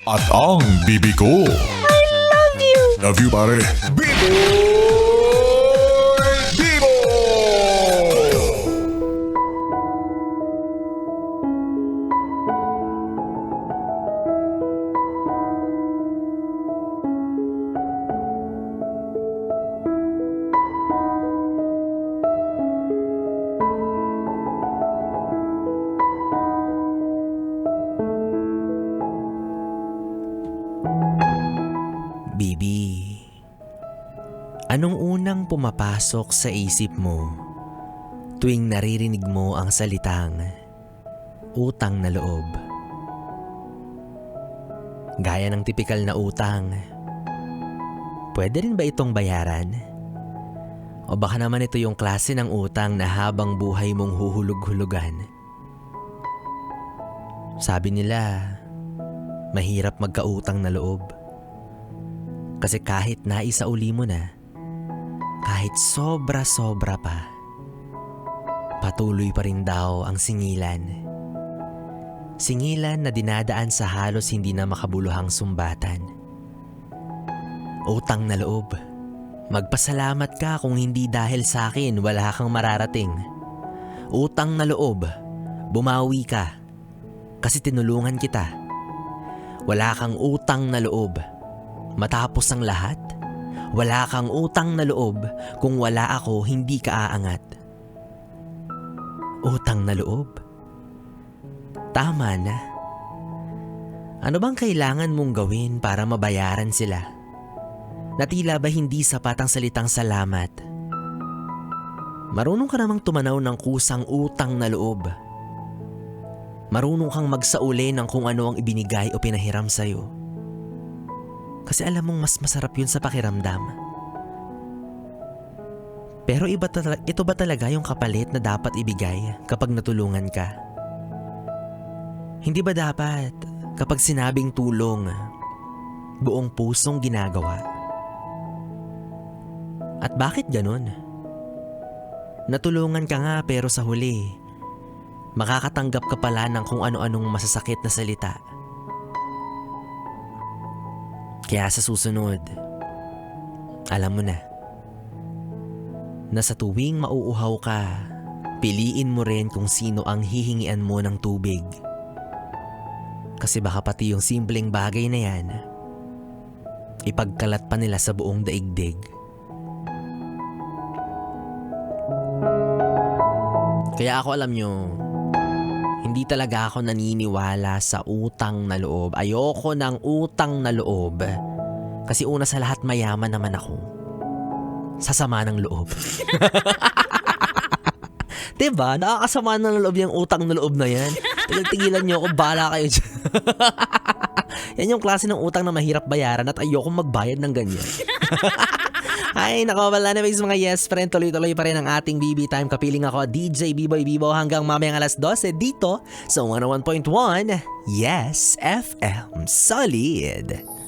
At ang bibi ko. I love you! Love you, pare. Biboy Bibo! Bibi, anong unang pumapasok sa isip mo tuwing naririnig mo ang salitang utang na loob? Gaya ng tipikal na utang, pwede rin ba itong bayaran? O baka naman ito yung klase ng utang na habang buhay mong huhulog-hulugan? Sabi nila, mahirap magkautang na loob. Kasi kahit naisauli mo na, kahit sobra-sobra pa, patuloy pa rin daw ang singilan. Singilan na dinadaan sa halos hindi na makabuluhang sumbatan. Utang na loob. Magpasalamat ka kung hindi dahil sa akin wala kang mararating. Utang na loob. Bumawi ka. Kasi tinulungan kita. Wala kang utang na loob. Matapos ang lahat, wala kang utang na loob kung wala ako hindi ka aangat. Utang na loob? Tama na. Ano bang kailangan mong gawin para mabayaran sila? Na tila ba hindi sapat ang salitang salamat? Marunong ka namang tumanaw ng kusang utang na loob. Marunong kang magsauli ng kung ano ang ibinigay o pinahiram sa'yo. Kasi alam mong mas masarap yun sa pakiramdam. Pero ito ba talaga yung kapalit na dapat ibigay kapag natulungan ka? Hindi ba dapat kapag sinabing tulong, buong pusong ginagawa? At bakit ganun? Natulungan ka nga pero sa huli, makakatanggap ka pala ng kung ano-anong masasakit na salita. Kaya sa susunod, alam mo na sa tuwing mauuhaw ka, piliin mo rin kung sino ang hihingian mo ng tubig. Kasi baka pati yung simpleng bagay na yan, ipagkalat pa nila sa buong daigdig. Kaya ako alam nyo, hindi talaga ako naniniwala sa utang na loob. Ayoko ng utang na loob. Kasi una sa lahat mayaman naman ako. Sasama ng loob. Diba? Nakakasama ng loob yung utang na loob na yan. Tigilan nyo ako, bahala kayo dyan. Yan yung klase ng utang na mahirap bayaran at ayoko magbayad ng ganyan. Ay, nako, wala na mga yes friend. Tuloy-tuloy pa rin ang ating BB Time. Kapiling ako, DJ B-Boy Bibo hanggang mamayang alas 12 dito sa 101.1 Yes FM. Solid!